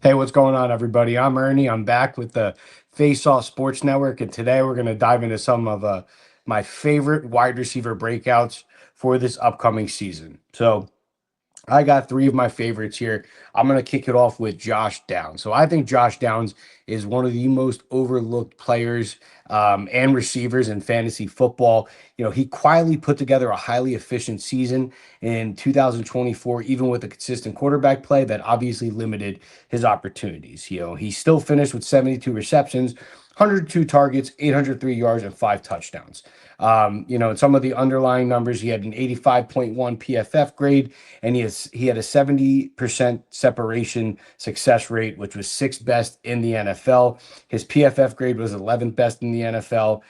Hey, what's going on, everybody? I'm Ernie. I'm back with the Face Off Sports Network, and today we're going to dive into some of my favorite wide receiver breakouts for this upcoming season. So, I got three of my favorites here. I'm going to kick it off with Josh Downs. So I think Josh Downs is one of the most overlooked players and receivers in fantasy football. He quietly put together a highly efficient season in 2024, even with a consistent quarterback play that obviously limited his opportunities. He still finished with 72 receptions, 102 targets, 803 yards, and 5 touchdowns. In some of the underlying numbers, he had an 85.1 PFF grade, and he had a 70% separation success rate, which was sixth best in the NFL. His PFF grade was 11th best in the NFL.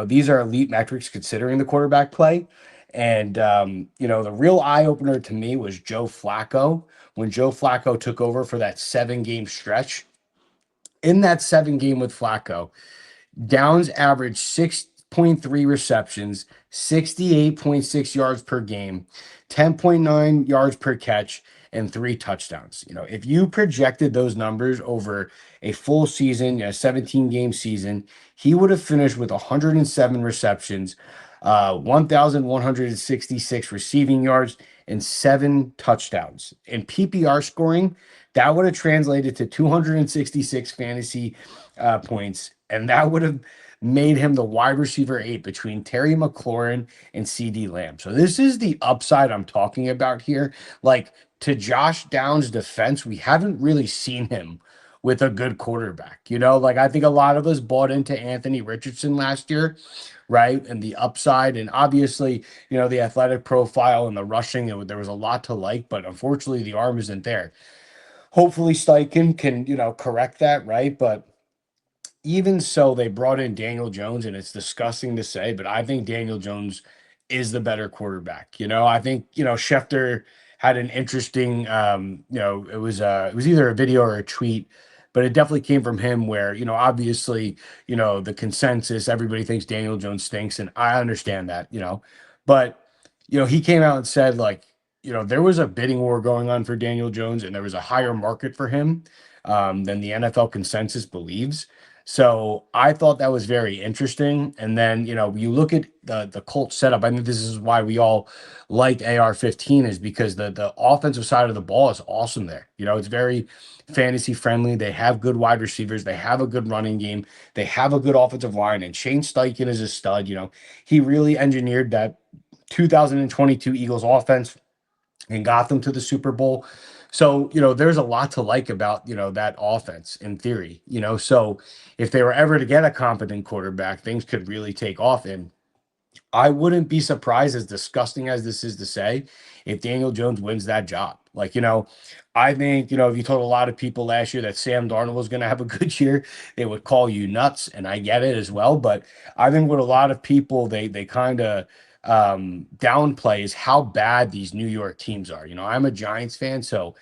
These are elite metrics considering the quarterback play. And the real eye opener to me was Joe Flacco. When Joe Flacco took over for that 7 game stretch, in that 7 game with Flacco, Downs averaged 6.3 receptions, 68.6 yards per game, 10.9 yards per catch, and 3 touchdowns. If you projected those numbers over a full season, a 17-game season, he would have finished with 107 receptions, 1,166 receiving yards, and 7 touchdowns. In PPR scoring, that would have translated to 266 fantasy points, and that would have made him the wide receiver 8 between Terry McLaurin and CD Lamb. So this is the upside I'm talking about here. Like, to Josh Downs' defense, we haven't really seen him with a good quarterback. I think a lot of us bought into Anthony Richardson last year, right? And the upside, and obviously, the athletic profile and the rushing, there was a lot to like, but unfortunately the arm isn't there. Hopefully Steichen can, correct that, right? But even so, they brought in Daniel Jones, and it's disgusting to say, but I think Daniel Jones is the better quarterback. I think, Schefter had an interesting, it was either a video or a tweet, but it definitely came from him where, obviously, the consensus, everybody thinks Daniel Jones stinks, and I understand that, but, he came out and said, like, there was a bidding war going on for Daniel Jones, and there was a higher market for him than the NFL consensus believes. So I thought that was very interesting. And then, you look at the Colts setup. I think this is why we all like AR-15, is because the offensive side of the ball is awesome there. It's very fantasy friendly. They have good wide receivers. They have a good running game. They have a good offensive line. And Shane Steichen is a stud. He really engineered that 2022 Eagles offense and got them to the Super Bowl. So, there's a lot to like about, that offense in theory, so if they were ever to get a competent quarterback, things could really take off. And I wouldn't be surprised, as disgusting as this is to say, if Daniel Jones wins that job. Like, I think, if you told a lot of people last year that Sam Darnold was going to have a good year, they would call you nuts. And I get it as well. But I think what a lot of people, they kind of downplay is how bad these New York teams are. I'm a Giants fan, so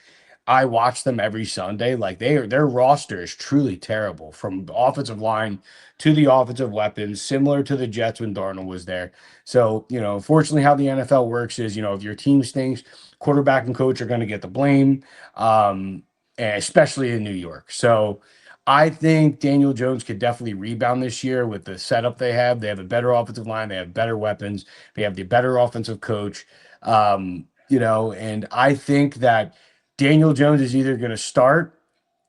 I watch them every Sunday. Like, their roster is truly terrible, from the offensive line to the offensive weapons, similar to the Jets when Darnold was there. So, unfortunately, how the NFL works is, if your team stinks, quarterback and coach are going to get the blame, and especially in New York. So I think Daniel Jones could definitely rebound this year with the setup they have. They have a better offensive line. They have better weapons. They have the better offensive coach. And I think that Daniel Jones is either going to start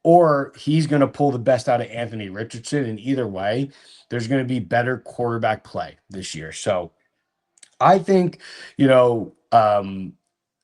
or he's going to pull the best out of Anthony Richardson. And either way, there's going to be better quarterback play this year. So I think,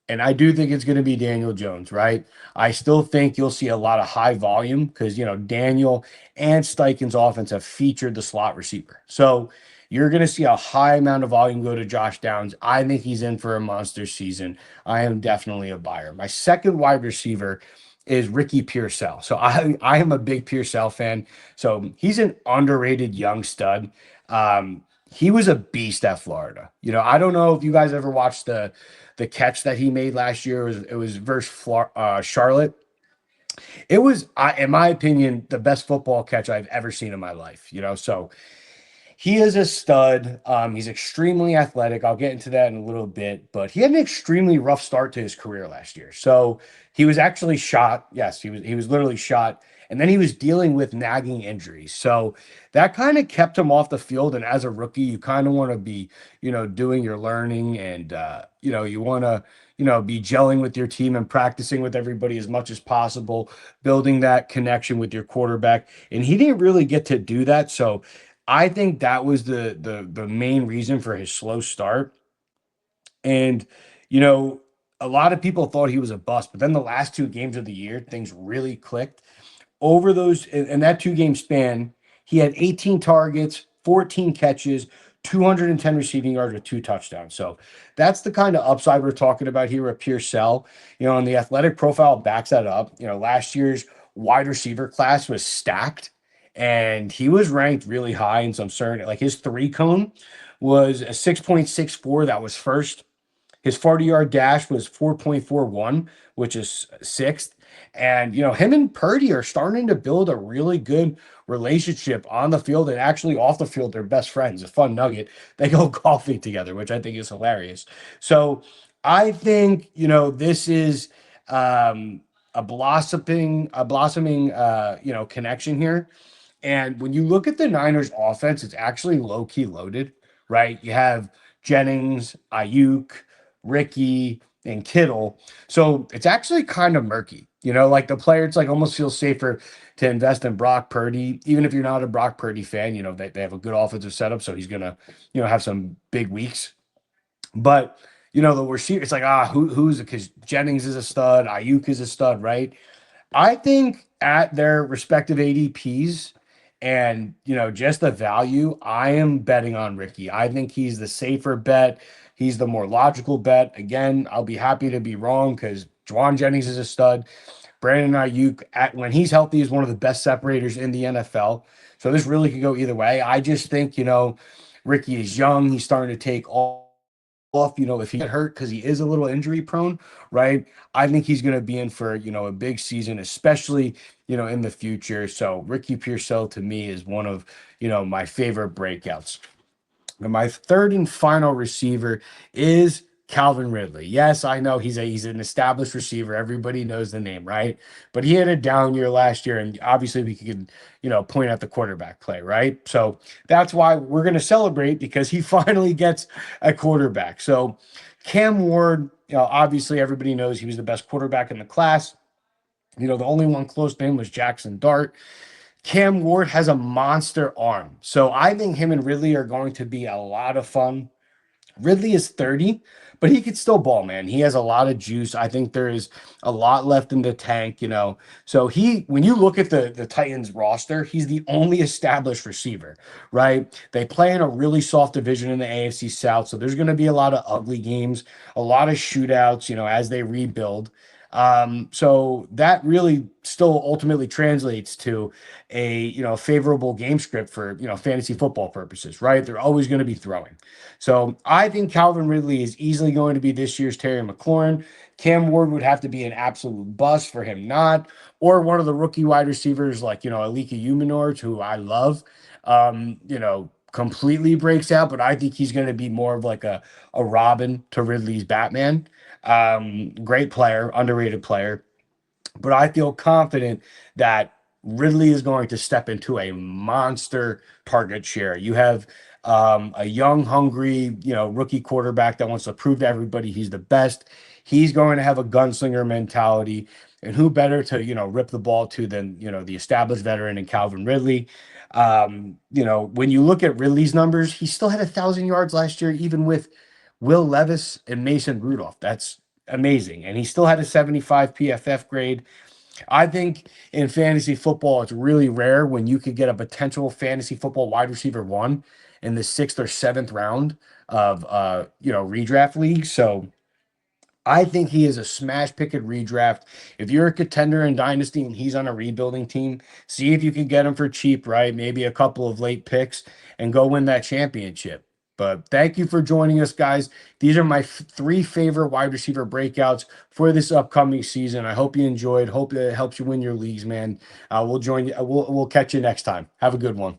and I do think it's going to be Daniel Jones, right? I still think you'll see a lot of high volume because, Daniel and Steichen's offense have featured the slot receiver. So you're going to see a high amount of volume go to Josh Downs. I think he's in for a monster season. I am definitely a buyer. My second wide receiver is Ricky Pearsall. So I am a big Pearsall fan. So he's an underrated young stud. He was a beast at Florida. I don't know if you guys ever watched the catch that he made last year. It was versus Charlotte. It was, in my opinion, the best football catch I've ever seen in my life. So He is a stud. He's extremely athletic. I'll get into that in a little bit, but he had an extremely rough start to his career last year. So he was actually shot. Yes, he was literally shot, and then he was dealing with nagging injuries. So that kind of kept him off the field. And as a rookie, you kind of want to be, doing your learning, and you want to, be gelling with your team and practicing with everybody as much as possible, building that connection with your quarterback. And he didn't really get to do that. So I think that was the main reason for his slow start. And you know, a lot of people thought he was a bust, but then the last two games of the year, things really clicked. Over those in that 2 game span, he had 18 targets, 14 catches, 210 receiving yards with 2 touchdowns. So that's the kind of upside we're talking about here with Pearsall. And the athletic profile backs that up. Last year's wide receiver class was stacked, and he was ranked really high in some certain, like his 3 cone was a 6.64. That was first. His 40-yard dash was 4.41, which is sixth. And, him and Purdy are starting to build a really good relationship on the field, and actually off the field. They're best friends. A fun nugget. They go golfing together, which I think is hilarious. So I think, this is a blossoming, connection here. And when you look at the Niners offense, it's actually low key loaded, right? You have Jennings, Ayuk, Ricky, and Kittle. So it's actually kind of murky. Like the player, it's like almost feels safer to invest in Brock Purdy, even if you're not a Brock Purdy fan. They have a good offensive setup, so he's gonna, have some big weeks. But the receiver, it's like, who's it? Because Jennings is a stud, Ayuk is a stud, right? I think at their respective ADPs and just the value, I am betting on Ricky. I think he's the safer bet. He's the more logical bet. Again, I'll be happy to be wrong because Juwan Jennings is a stud. Brandon Ayuk, when he's healthy, is one of the best separators in the NFL. So this really could go either way. I just think, Ricky is young. He's starting to take off, if he get hurt because he is a little injury prone, right? I think he's going to be in for, a big season, especially, in the future. So Ricky Pearsall to me is one of, my favorite breakouts. And my third and final receiver is Calvin Ridley. Yes, I know he's an established receiver. Everybody knows the name, right? But he had a down year last year, and obviously we could, point out the quarterback play, right? So that's why we're going to celebrate, because he finally gets a quarterback. So Cam Ward, obviously everybody knows he was the best quarterback in the class. The only one close to him was Jackson Dart. Cam Ward has a monster arm. So I think him and Ridley are going to be a lot of fun. Ridley is 30, but he could still ball, man. He has a lot of juice. I think there is a lot left in the tank. So when you look at the Titans roster, he's the only established receiver, right? They play in a really soft division in the AFC South. So there's going to be a lot of ugly games, a lot of shootouts, as they rebuild. So that really still ultimately translates to a favorable game script for fantasy football purposes, right? They're always going to be throwing. So I think Calvin Ridley is easily going to be this year's Terry McLaurin. Cam Ward would have to be an absolute bust for him not, or one of the rookie wide receivers like Alika Uminor, who I love. Completely breaks out, but I think he's going to be more of like a Robin to Ridley's Batman. Great player, underrated player. But I feel confident that Ridley is going to step into a monster target share. You have a young, hungry, rookie quarterback that wants to prove to everybody he's the best. He's going to have a gunslinger mentality. And who better to, rip the ball to than, the established veteran in Calvin Ridley. When you look at Ridley's numbers, he still had 1,000 yards last year, even with Will Levis and Mason Rudolph. That's amazing. And he still had a 75 PFF grade. I think in fantasy football, it's really rare when you could get a potential fantasy football wide receiver one in the 6th or 7th round of redraft leagues. So I think he is a smash pick at redraft. If you're a contender in Dynasty and he's on a rebuilding team, see if you can get him for cheap, right? Maybe a couple of late picks and go win that championship. But thank you for joining us, guys. These are my 3 favorite wide receiver breakouts for this upcoming season. I hope you enjoyed. Hope it helps you win your leagues, man. We'll join you. We'll catch you next time. Have a good one.